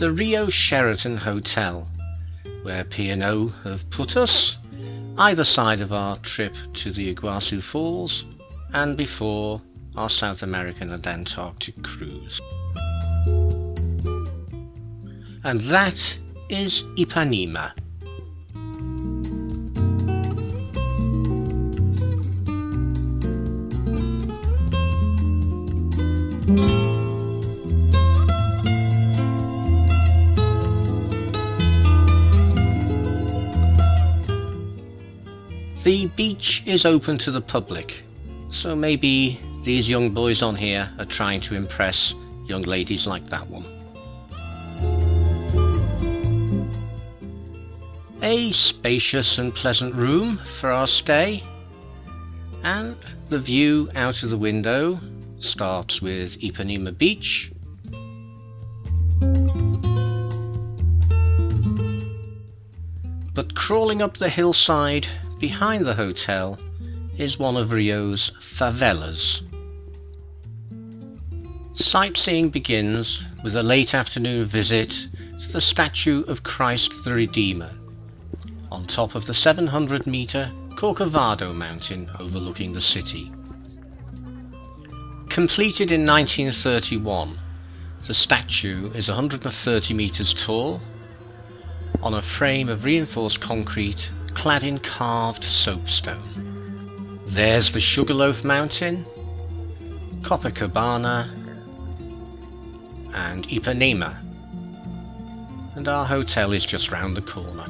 the Rio Sheraton Hotel, where P&O have put us, either side of our trip to the Iguazu Falls and before our South American and Antarctic cruise. And that is Ipanema. The beach is open to the public, so maybe these young boys on here are trying to impress young ladies like that one. A spacious and pleasant room for our stay, and the view out of the window starts with Ipanema Beach, but crawling up the hillside behind the hotel is one of Rio's favelas. Sightseeing begins with a late afternoon visit to the statue of Christ the Redeemer on top of the 700-metre Corcovado mountain overlooking the city. Completed in 1931, the statue is 130 metres tall on a frame of reinforced concrete clad in carved soapstone. There's the Sugarloaf Mountain, Copacabana and Ipanema, and our hotel is just round the corner.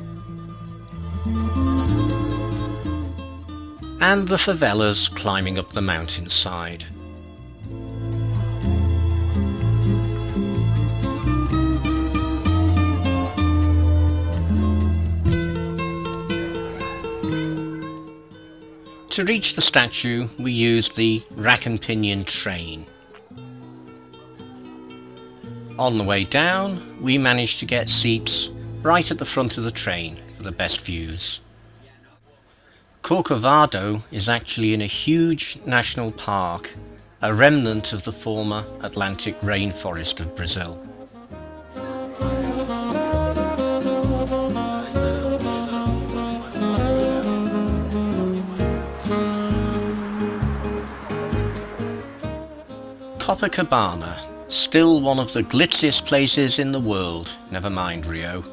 And the favelas climbing up the mountainside. To reach the statue, we used the rack and pinion train. On the way down, we managed to get seats right at the front of the train for the best views. Corcovado is actually in a huge national park, a remnant of the former Atlantic rainforest of Brazil. Copacabana, still one of the glitziest places in the world, never mind Rio.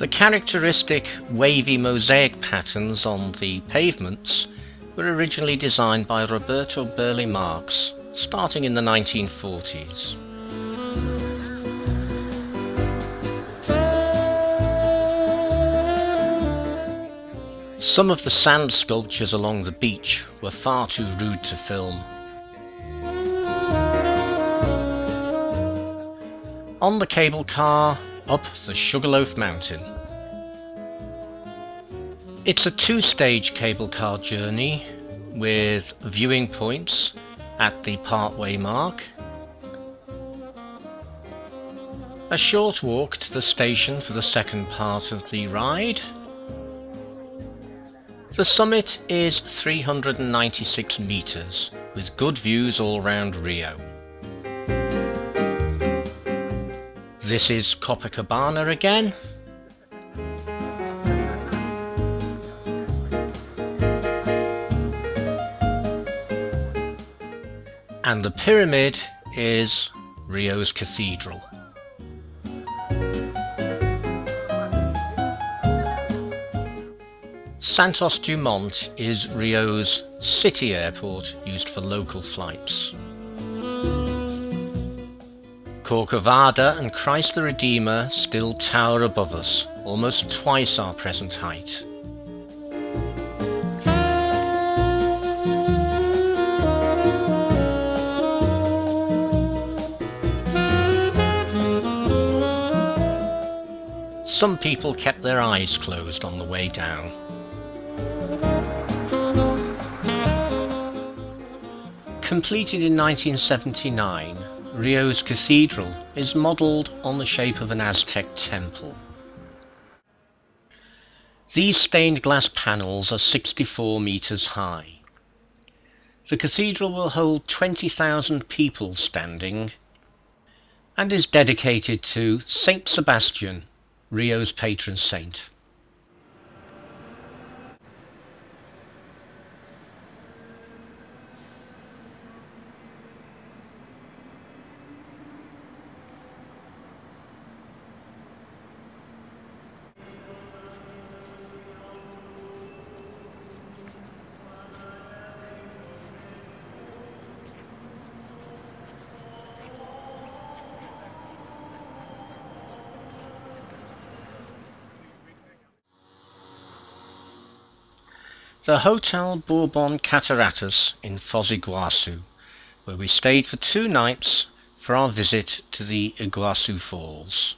The characteristic wavy mosaic patterns on the pavements were originally designed by Roberto Burle Marx, starting in the 1940s. Some of the sand sculptures along the beach were far too rude to film. On the cable car, up the Sugarloaf Mountain. It's a two-stage cable car journey with viewing points at the partway mark, a short walk to the station for the second part of the ride. The summit is 396 metres with good views all round Rio. This is Copacabana again. And the pyramid is Rio's cathedral. Santos Dumont is Rio's city airport used for local flights. Corcovado and Christ the Redeemer still tower above us, almost twice our present height. Some people kept their eyes closed on the way down. Completed in 1979, Rio's cathedral is modelled on the shape of an Aztec temple. These stained glass panels are 64 metres high. The cathedral will hold 20,000 people standing, and is dedicated to Saint Sebastian, Rio's patron saint. The Hotel Bourbon Cataratas in Foz do Iguaçu, where we stayed for 2 nights for our visit to the Iguaçu Falls.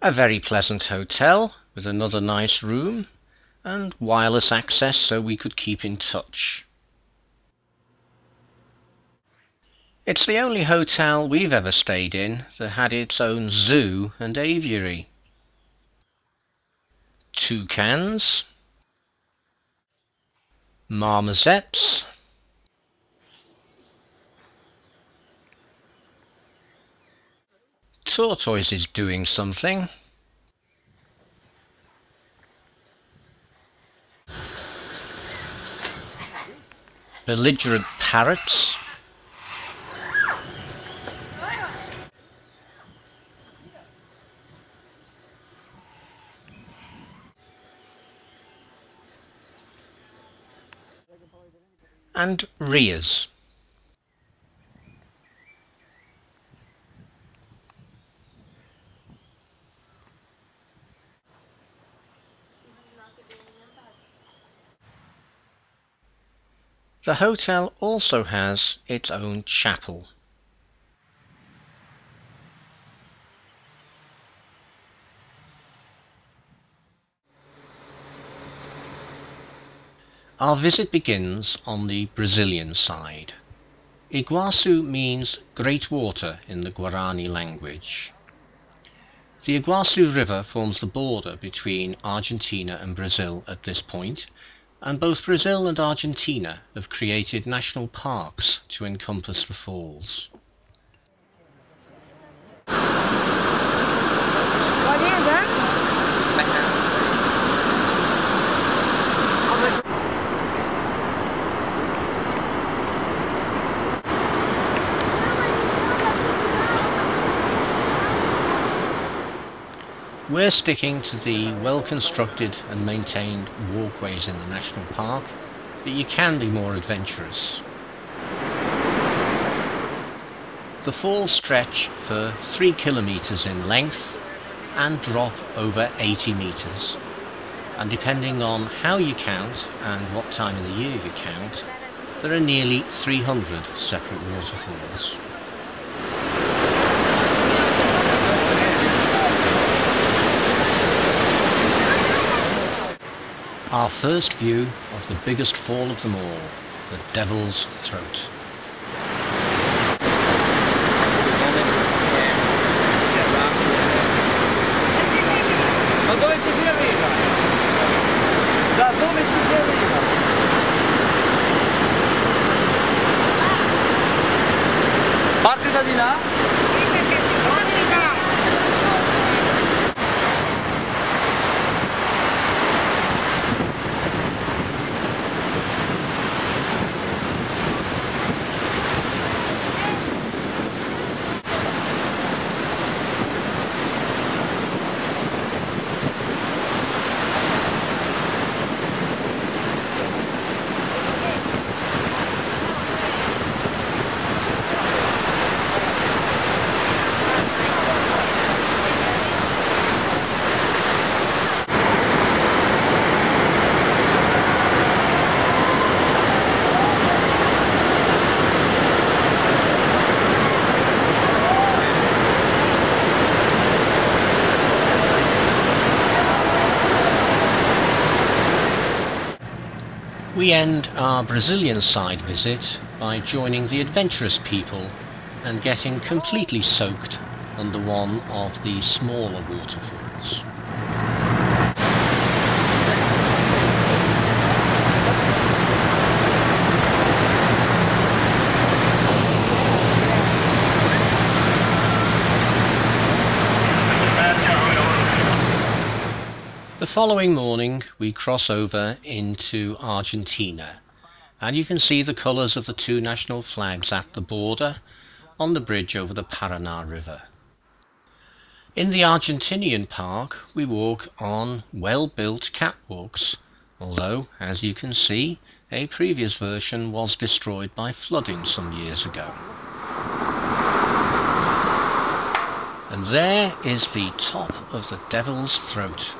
A very pleasant hotel with another nice room and wireless access so we could keep in touch. It's the only hotel we've ever stayed in that had its own zoo and aviary. Toucans, marmosets, tortoises doing something, belligerent parrots, and rheas. The hotel also has its own chapel. Our visit begins on the Brazilian side. Iguaçu means great water in the Guarani language. The Iguaçu River forms the border between Argentina and Brazil at this point, and both Brazil and Argentina have created national parks to encompass the falls. We're sticking to the well-constructed and maintained walkways in the national park, but you can be more adventurous. The falls stretch for 3 kilometres in length and drop over 80 metres, and depending on how you count and what time of the year you count, there are nearly 300 separate waterfalls. Our first view of the biggest fall of them all, the Devil's Throat. Parte da di là? We end our Brazilian side visit by joining the adventurous people and getting completely soaked under one of the smaller waterfalls. The following morning we cross over into Argentina, and you can see the colours of the two national flags at the border on the bridge over the Paraná River. In the Argentinian park we walk on well-built catwalks, although, as you can see, a previous version was destroyed by flooding some years ago. And there is the top of the Devil's Throat.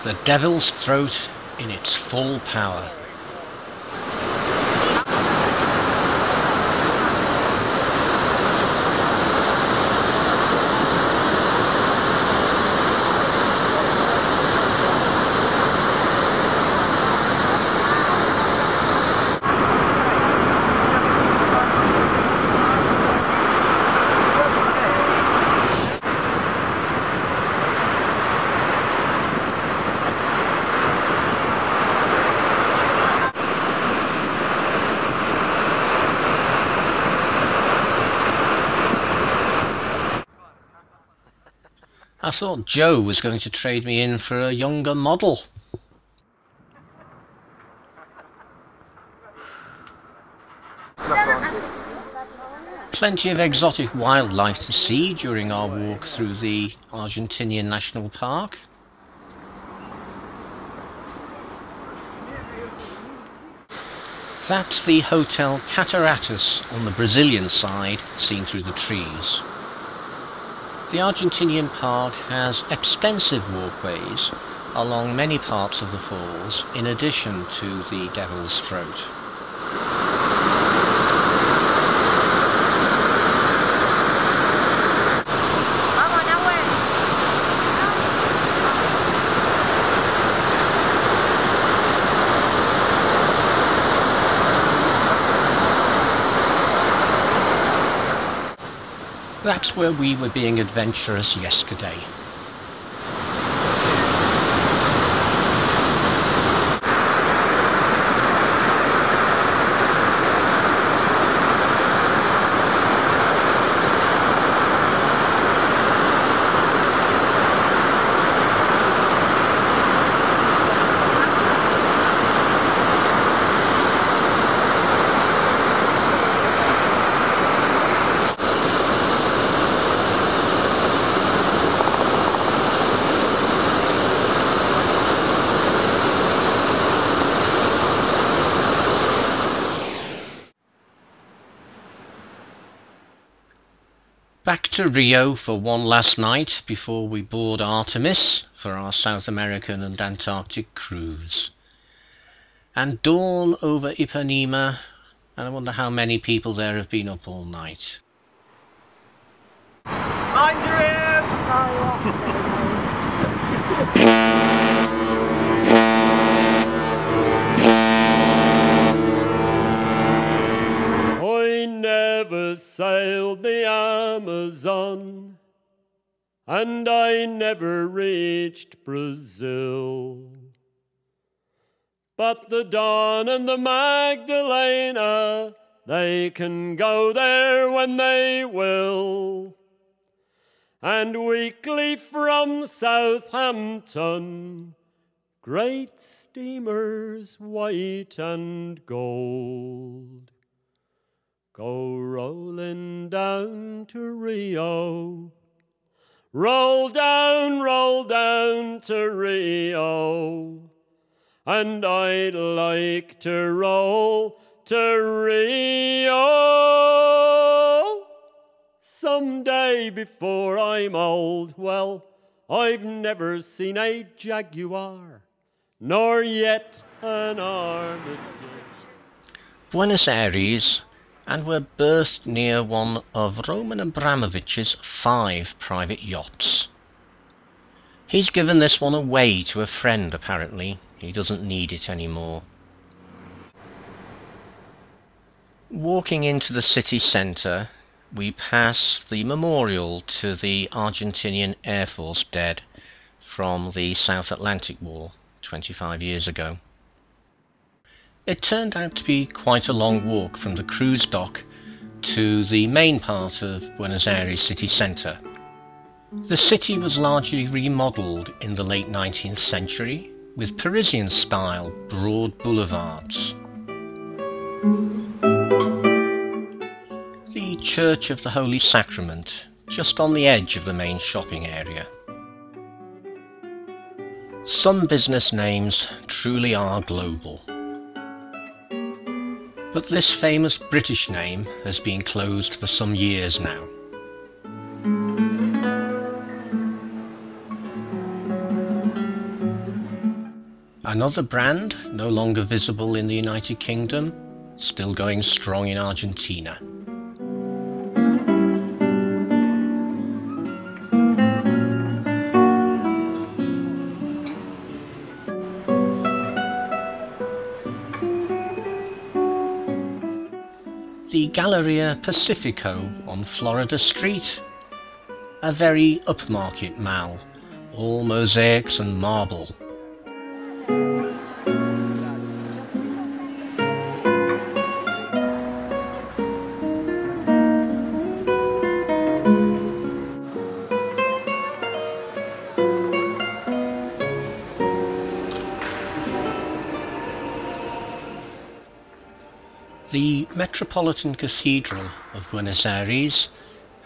The Devil's Throat in its full power. I thought Joe was going to trade me in for a younger model. Plenty of exotic wildlife to see during our walk through the Argentinian National Park. That's the Hotel Cataratas on the Brazilian side, seen through the trees. The Argentinian park has extensive walkways along many parts of the falls, in addition to the Devil's Throat. That's where we were being adventurous yesterday. Back to Rio for one last night before we board Artemis for our South American and Antarctic cruise. And dawn over Ipanema, and I wonder how many people there have been up all night. Andres! I never sailed the Amazon, and I never reached Brazil. But the Dawn and the Magdalena, they can go there when they will. And weekly from Southampton, great steamers white and gold go rolling down to Rio. Roll down to Rio. And I'd like to roll to Rio someday before I'm old. Well, I've never seen a jaguar, nor yet an armadillo. Buenos Aires and were berthed near one of Roman Abramovich's 5 private yachts. He's given this one away to a friend apparently. He doesn't need it anymore. Walking into the city centre, we pass the memorial to the Argentinian Air Force dead from the South Atlantic War 25 years ago. It turned out to be quite a long walk from the cruise dock to the main part of Buenos Aires city centre. The city was largely remodelled in the late 19th century with Parisian-style broad boulevards. The Church of the Holy Sacrament, just on the edge of the main shopping area. Some business names truly are global. But this famous British name has been closed for some years now. Another brand, no longer visible in the United Kingdom, still going strong in Argentina. The Galleria Pacifico on Florida Street, a very upmarket mall, all mosaics and marble. The Metropolitan Cathedral of Buenos Aires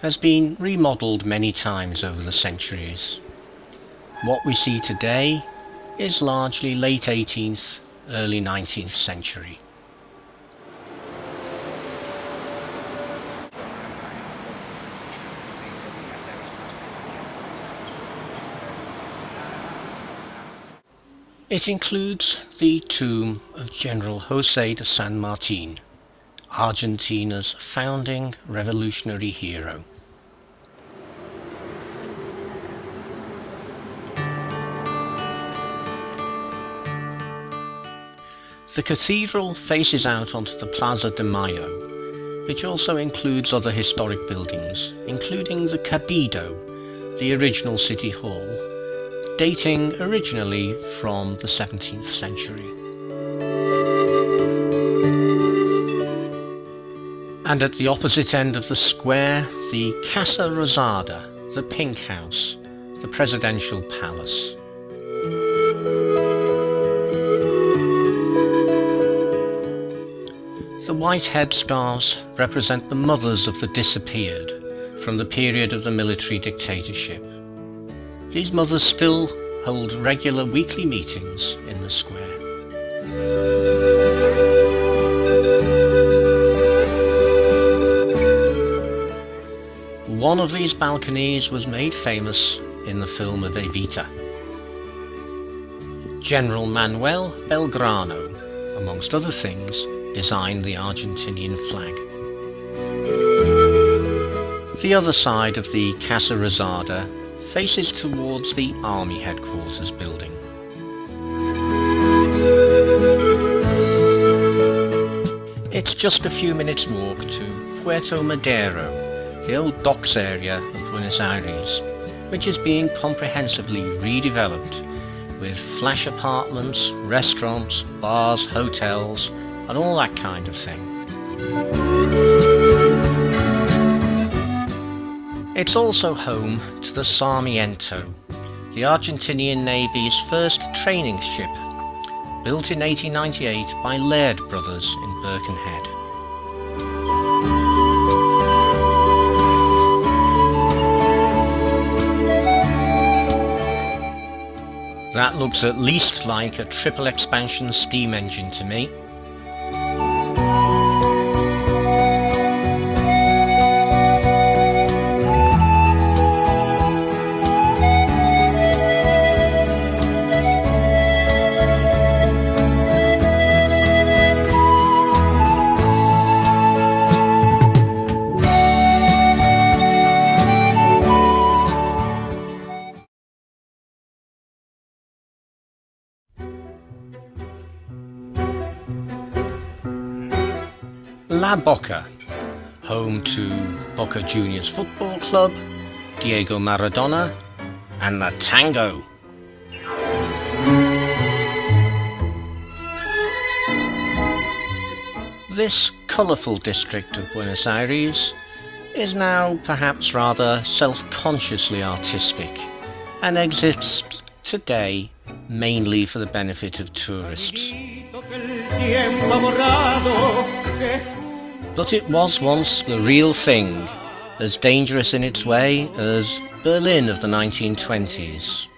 has been remodelled many times over the centuries. What we see today is largely late 18th, early 19th century. It includes the tomb of General José de San Martín, Argentina's founding revolutionary hero. The cathedral faces out onto the Plaza de Mayo, which also includes other historic buildings, including the Cabildo, the original city hall, dating originally from the 17th century. And at the opposite end of the square, the Casa Rosada, the Pink House, the presidential palace. The white headscarves represent the mothers of the disappeared from the period of the military dictatorship. These mothers still hold regular weekly meetings in the square. One of these balconies was made famous in the film of Evita. General Manuel Belgrano, amongst other things, designed the Argentinian flag. The other side of the Casa Rosada faces towards the Army Headquarters building. It's just a few minutes' walk to Puerto Madero, the old docks area of Buenos Aires, which is being comprehensively redeveloped with flash apartments, restaurants, bars, hotels, and all that kind of thing. It's also home to the Sarmiento, the Argentinian Navy's first training ship, built in 1898 by Laird Brothers in Birkenhead. That looks at least like a triple expansion steam engine to me. La Boca, home to Boca Juniors Football Club, Diego Maradona, and the tango. This colourful district of Buenos Aires is now perhaps rather self-consciously artistic and exists today mainly for the benefit of tourists. But it was once the real thing, as dangerous in its way as Berlin of the 1920s.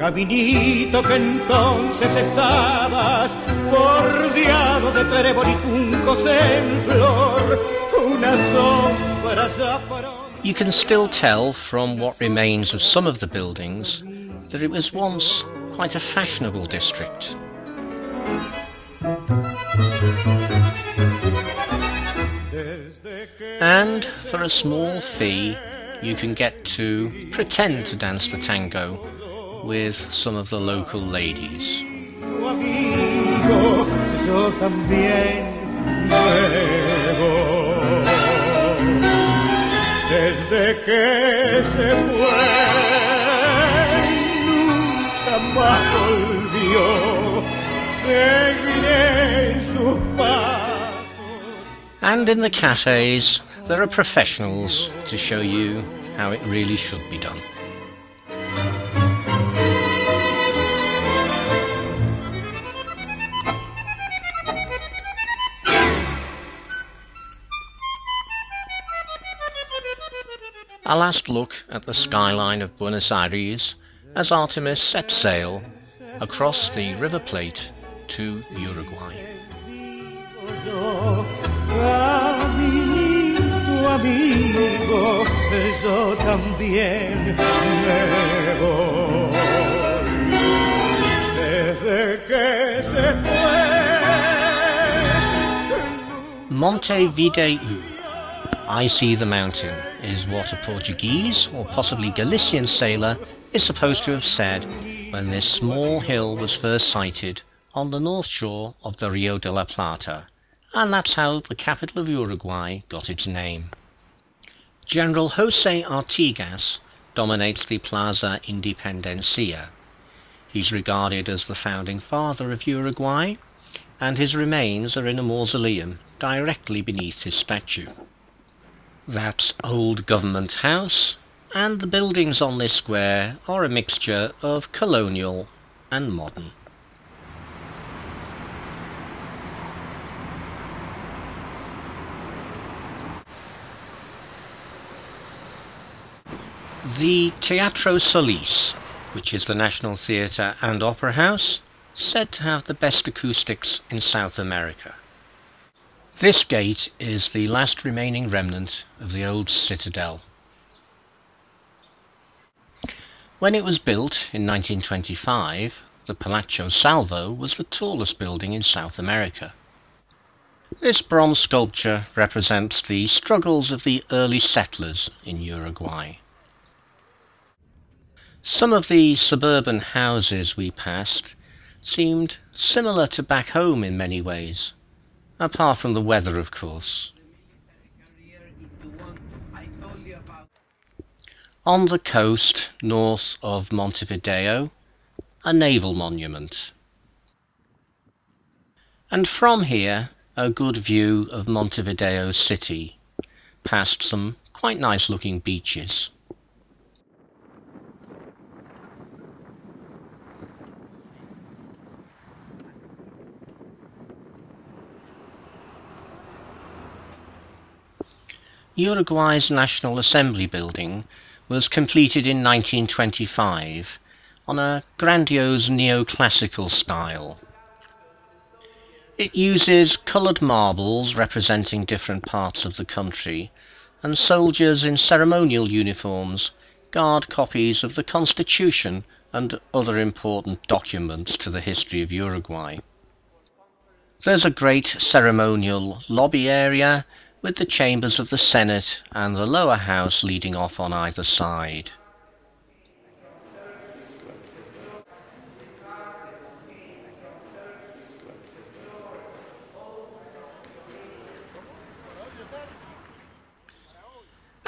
Caminito que entonces estabas bordeado de trébol y juncos en flor, una sombra ya pronto. You can still tell from what remains of some of the buildings that it was once quite a fashionable district. And for a small fee you can get to pretend to dance the tango with some of the local ladies. Desde que se fue, nunca más volvió, seguiré en sus pasos. And in the cafes, there are professionals to show you how it really should be done. A last look at the skyline of Buenos Aires as Artemis set sail across the River Plate to Uruguay. Montevideo, I see the mountain, is what a Portuguese or possibly Galician sailor is supposed to have said when this small hill was first sighted on the north shore of the Rio de la Plata, and that's how the capital of Uruguay got its name. General José Artigas dominates the Plaza Independencia. He's regarded as the founding father of Uruguay, and his remains are in a mausoleum directly beneath his statue. That's Old Government House, and the buildings on this square are a mixture of colonial and modern. The Teatro Solís, which is the National Theatre and Opera House, said to have the best acoustics in South America. This gate is the last remaining remnant of the old citadel. When it was built in 1925, the Palazzo Salvo was the tallest building in South America. This bronze sculpture represents the struggles of the early settlers in Uruguay. Some of the suburban houses we passed seemed similar to back home in many ways, apart from the weather, of course. On the coast north of Montevideo, a naval monument. And from here, a good view of Montevideo city, past some quite nice looking beaches. Uruguay's National Assembly building was completed in 1925 on a grandiose neoclassical style. It uses coloured marbles representing different parts of the country, and soldiers in ceremonial uniforms guard copies of the Constitution and other important documents to the history of Uruguay. There's a great ceremonial lobby area with the chambers of the Senate and the lower house leading off on either side.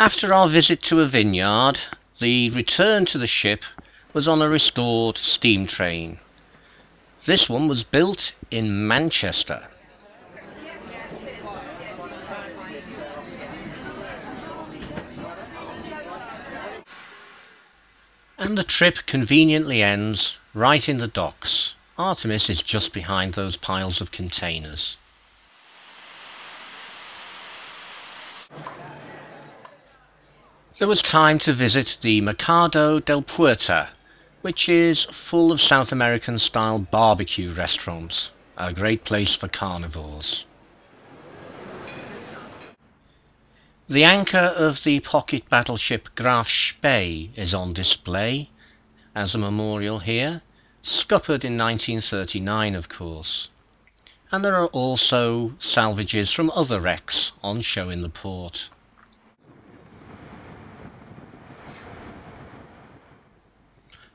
After our visit to a vineyard, the return to the ship was on a restored steam train. This one was built in Manchester. And the trip conveniently ends right in the docks. Artemis is just behind those piles of containers. There was time to visit the Mercado del Puerta, which is full of South American style barbecue restaurants, a great place for carnivores. The anchor of the pocket battleship Graf Spee is on display as a memorial here, scuppered in 1939 of course, and there are also salvages from other wrecks on show in the port.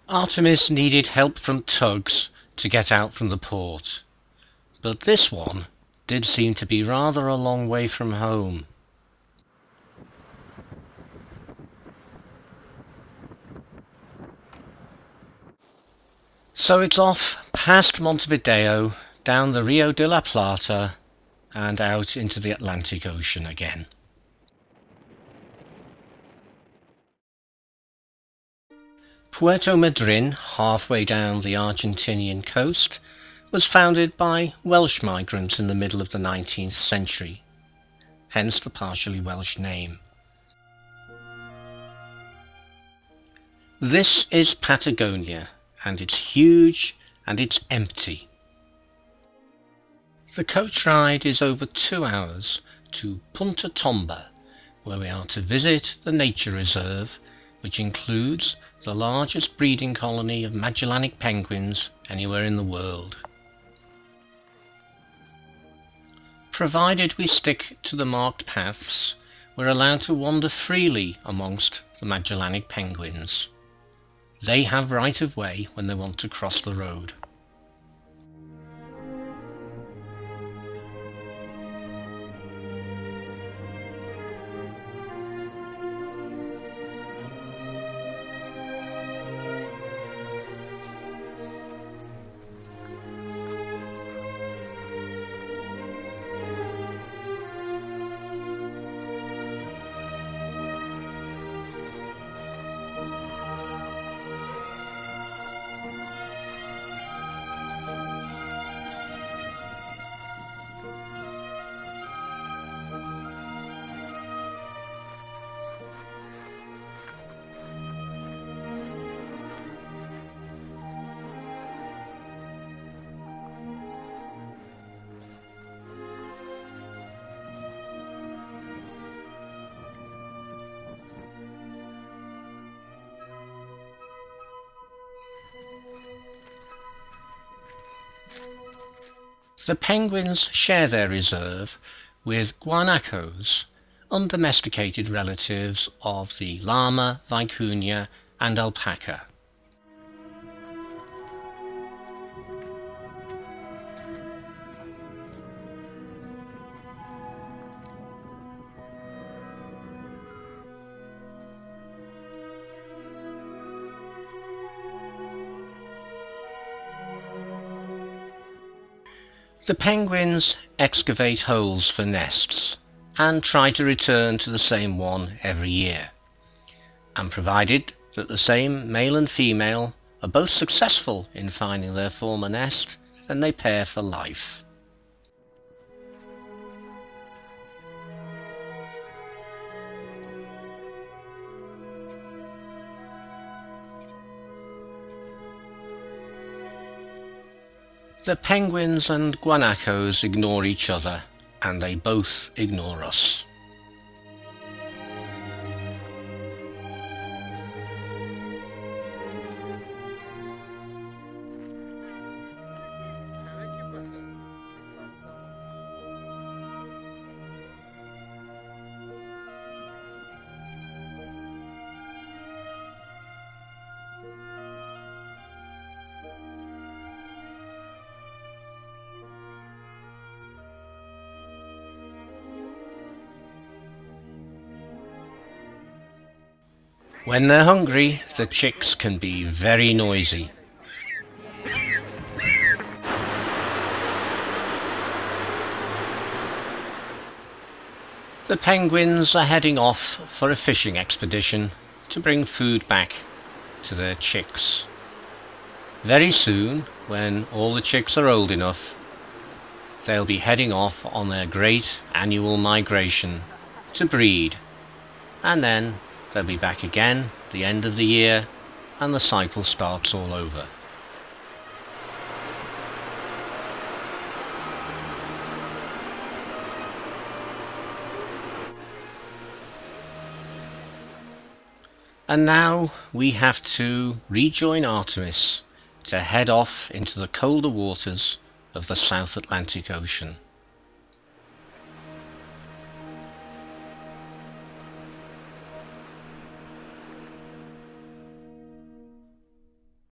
Artemis needed help from tugs to get out from the port, but this one did seem to be rather a long way from home. So it's off past Montevideo, down the Rio de la Plata, and out into the Atlantic Ocean again. Puerto Madryn, halfway down the Argentinian coast, was founded by Welsh migrants in the middle of the 19th century, hence the partially Welsh name. This is Patagonia, and it's huge and it's empty. The coach ride is over 2 hours to Punta Tomba, where we are to visit the nature reserve, which includes the largest breeding colony of Magellanic penguins anywhere in the world. Provided we stick to the marked paths, we're allowed to wander freely amongst the Magellanic penguins. They have right of way when they want to cross the road. The penguins share their reserve with guanacos, undomesticated relatives of the llama, vicuña and alpaca. The penguins excavate holes for nests and try to return to the same one every year, and provided that the same male and female are both successful in finding their former nest, then they pair for life. The penguins and guanacos ignore each other, and they both ignore us. When they're hungry, the chicks can be very noisy. The penguins are heading off for a fishing expedition to bring food back to their chicks. Very soon, when all the chicks are old enough, they'll be heading off on their great annual migration to breed, and then they'll be back again at the end of the year, and the cycle starts all over. And now we have to rejoin Artemis to head off into the colder waters of the South Atlantic Ocean.